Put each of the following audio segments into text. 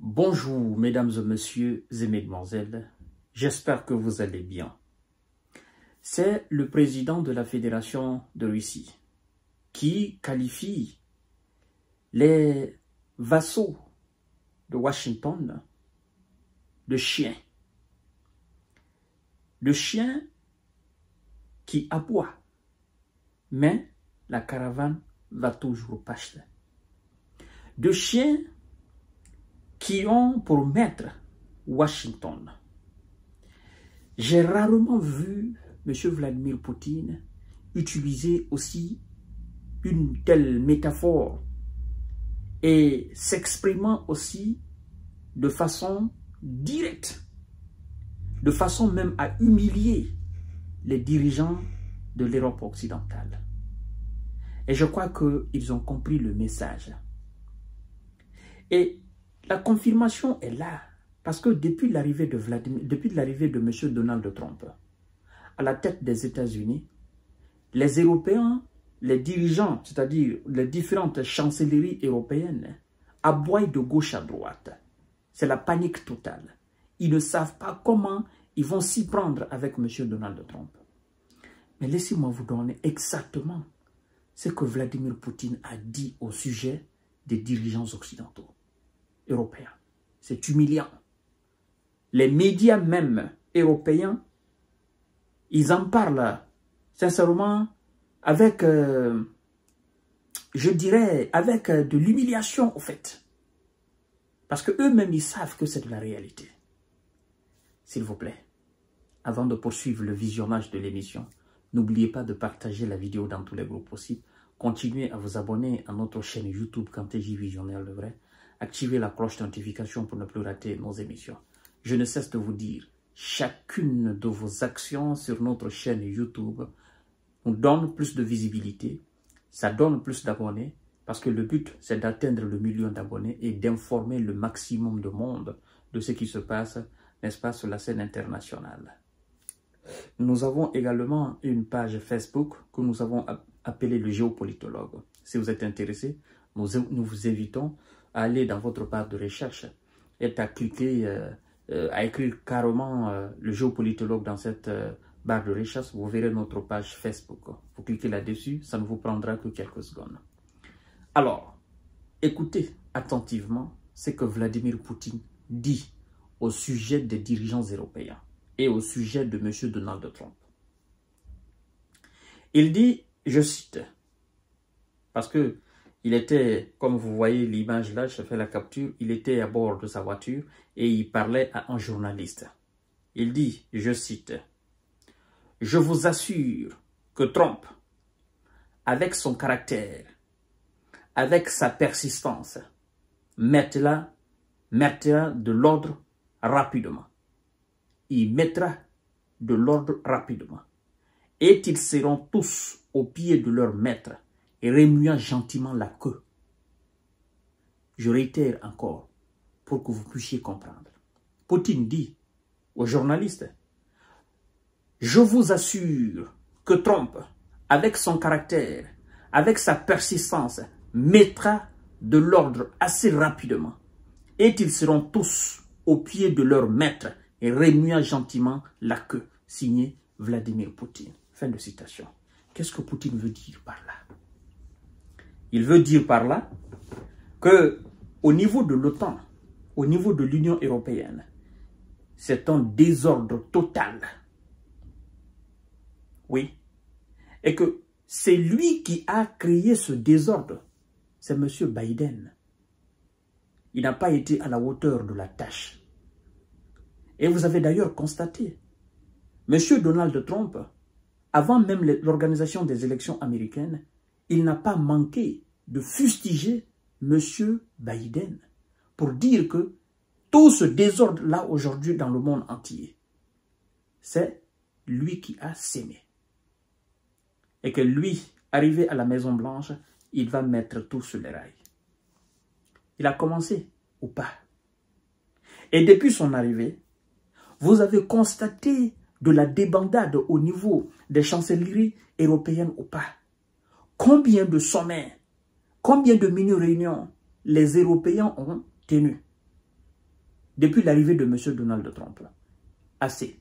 Bonjour mesdames et messieurs et mesdemoiselles, j'espère que vous allez bien. C'est le président de la Fédération de Russie qui qualifie les vassaux de Washington de chiens. De chiens qui aboient, mais la caravane va toujours passer. De chiens qui ont pour maître Washington. J'ai rarement vu M. Vladimir Poutine utiliser aussi une telle métaphore et s'exprimant aussi de façon directe, de façon même à humilier les dirigeants de l'Europe occidentale. Et je crois qu'ils ont compris le message. Et la confirmation est là, parce que depuis l'arrivée de M. Donald Trump à la tête des États-Unis, les Européens, les dirigeants, c'est-à-dire les différentes chancelleries européennes, aboient de gauche à droite. C'est la panique totale. Ils ne savent pas comment ils vont s'y prendre avec M. Donald Trump. Mais laissez-moi vous donner exactement ce que Vladimir Poutine a dit au sujet des dirigeants occidentaux. Européens. C'est humiliant. Les médias même européens, ils en parlent sincèrement avec, je dirais, avec de l'humiliation au fait. Parce qu'eux-mêmes, ils savent que c'est de la réalité. S'il vous plaît, avant de poursuivre le visionnage de l'émission, n'oubliez pas de partager la vidéo dans tous les groupes possibles. Continuez à vous abonner à notre chaîne YouTube KantéJ Visionnaire le Vrai. Activez la cloche de notification pour ne plus rater nos émissions. Je ne cesse de vous dire, chacune de vos actions sur notre chaîne YouTube nous donne plus de visibilité, ça donne plus d'abonnés, parce que le but, c'est d'atteindre le million d'abonnés et d'informer le maximum de monde de ce qui se passe, n'est-ce pas, sur la scène internationale. Nous avons également une page Facebook que nous avons appelée le géopolitologue. Si vous êtes intéressé, nous vous invitons à aller dans votre barre de recherche et à cliquer, à écrire carrément le géopolitologue dans cette barre de recherche. Vous verrez notre page Facebook. Vous cliquez là-dessus, ça ne vous prendra que quelques secondes. Alors, écoutez attentivement ce que Vladimir Poutine dit au sujet des dirigeants européens et au sujet de M. Donald Trump. Il dit, je cite, parce que il était, comme vous voyez l'image là, je fais la capture, il était à bord de sa voiture et il parlait à un journaliste. Il dit, je cite, « Je vous assure que Trump, avec son caractère, avec sa persistance, mettra de l'ordre rapidement. Il mettra de l'ordre rapidement. Et ils seront tous aux pieds de leur maître, et remuant gentiment la queue. » Je réitère encore, pour que vous puissiez comprendre. Poutine dit aux journalistes, « Je vous assure que Trump, avec son caractère, avec sa persistance, mettra de l'ordre assez rapidement. Et ils seront tous aux pieds de leur maître, et remuant gentiment la queue. » Signé Vladimir Poutine. Fin de citation. Qu'est-ce que Poutine veut dire par là? Il veut dire par là que au niveau de l'OTAN, au niveau de l'Union européenne, c'est un désordre total. Oui. Et que c'est lui qui a créé ce désordre. C'est M. Biden. Il n'a pas été à la hauteur de la tâche. Et vous avez d'ailleurs constaté, M. Donald Trump, avant même l'organisation des élections américaines, il n'a pas manqué de fustiger M. Biden pour dire que tout ce désordre-là aujourd'hui dans le monde entier, c'est lui qui a sémé. Et que lui, arrivé à la Maison Blanche, il va mettre tout sur les rails. Il a commencé ou pas? Et depuis son arrivée, vous avez constaté de la débandade au niveau des chancelleries européennes ou pas? Combien de sommets, combien de mini-réunions les Européens ont tenus? depuis l'arrivée de M. Donald Trump. Assez.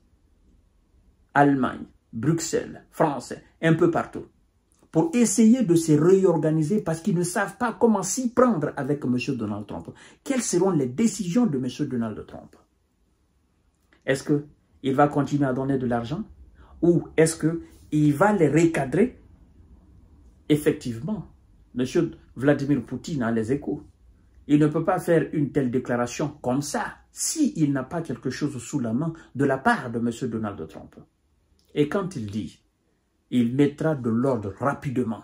Allemagne, Bruxelles, France, un peu partout. Pour essayer de se réorganiser parce qu'ils ne savent pas comment s'y prendre avec M. Donald Trump. Quelles seront les décisions de M. Donald Trump? Est-ce qu'il va continuer à donner de l'argent? Ou est-ce qu'il va les recadrer? Effectivement, M. Vladimir Poutine a les échos. Il ne peut pas faire une telle déclaration comme ça s'il n'a pas quelque chose sous la main de la part de M. Donald Trump. Et quand il dit, il mettra de l'ordre rapidement.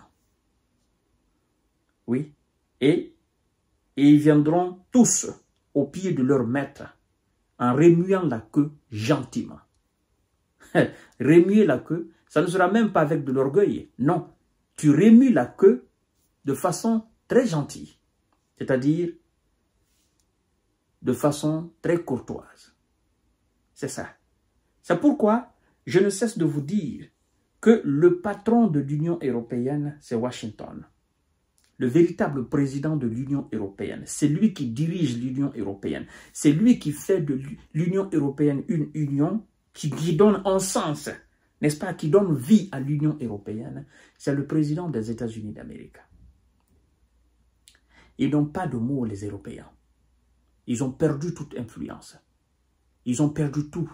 Oui. Et ils viendront tous au pied de leur maître en remuant la queue gentiment. Remuer la queue, ça ne sera même pas avec de l'orgueil. Non, tu remues la queue de façon très gentille. C'est-à-dire de façon très courtoise. C'est ça. C'est pourquoi je ne cesse de vous dire que le patron de l'Union européenne, c'est Washington. Le véritable président de l'Union européenne, c'est lui qui dirige l'Union européenne. C'est lui qui fait de l'Union européenne une union qui donne un sens, n'est-ce pas, qui donne vie à l'Union européenne. C'est le président des États-Unis d'Amérique. Ils n'ont pas de mots, les Européens. Ils ont perdu toute influence. Ils ont perdu tout.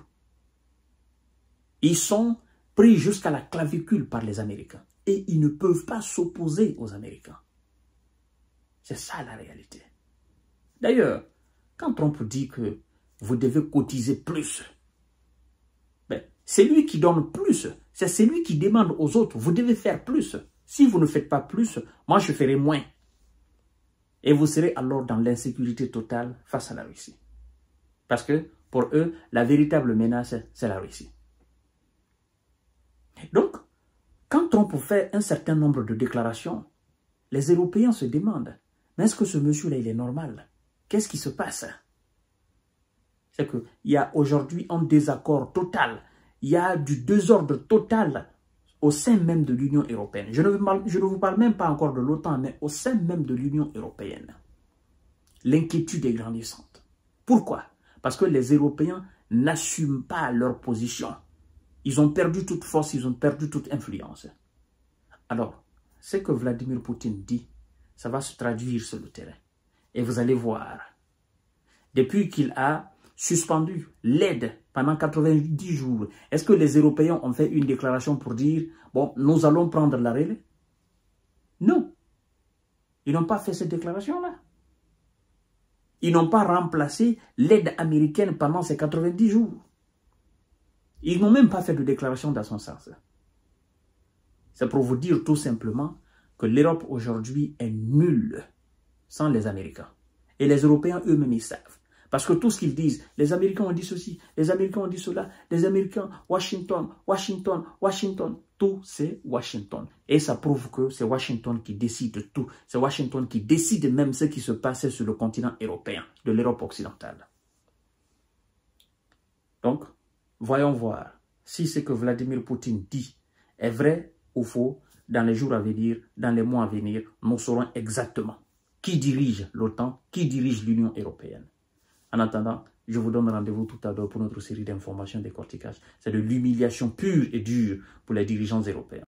Ils sont pris jusqu'à la clavicule par les Américains. Et ils ne peuvent pas s'opposer aux Américains. C'est ça la réalité. D'ailleurs, quand Trump dit que vous devez cotiser plus, ben, c'est lui qui donne plus. C'est celui qui demande aux autres, vous devez faire plus. Si vous ne faites pas plus, moi je ferai moins. Et vous serez alors dans l'insécurité totale face à la Russie. Parce que pour eux, la véritable menace, c'est la Russie. Donc, quand Trump fait un certain nombre de déclarations, les Européens se demandent, mais est-ce que ce monsieur-là, il est normal? Qu'est-ce qui se passe? C'est qu'il y a aujourd'hui un désaccord total. Il y a du désordre total au sein même de l'Union européenne. Je ne vous parle même pas encore de l'OTAN, mais au sein même de l'Union européenne. L'inquiétude est grandissante. Pourquoi? Parce que les Européens n'assument pas leur position. Ils ont perdu toute force, ils ont perdu toute influence. Alors, ce que Vladimir Poutine dit, ça va se traduire sur le terrain. Et vous allez voir, depuis qu'il a suspendu l'aide pendant 90 jours, est-ce que les Européens ont fait une déclaration pour dire, bon, nous allons prendre la relais? Non. Ils n'ont pas fait cette déclaration-là. Ils n'ont pas remplacé l'aide américaine pendant ces 90 jours. Ils n'ont même pas fait de déclaration dans son sens. C'est pour vous dire tout simplement que l'Europe aujourd'hui est nulle sans les Américains. Et les Européens eux-mêmes, ils savent. Parce que tout ce qu'ils disent, les Américains ont dit ceci, les Américains ont dit cela, les Américains, Washington, Washington, Washington, tout c'est Washington. Et ça prouve que c'est Washington qui décide tout. C'est Washington qui décide même ce qui se passait sur le continent européen, de l'Europe occidentale. Donc, voyons voir si ce que Vladimir Poutine dit est vrai ou faux. Dans les jours à venir, dans les mois à venir, nous saurons exactement qui dirige l'OTAN, qui dirige l'Union européenne. En attendant, je vous donne rendez-vous tout à l'heure pour notre série d'informations décortiquage. C'est de l'humiliation pure et dure pour les dirigeants européens.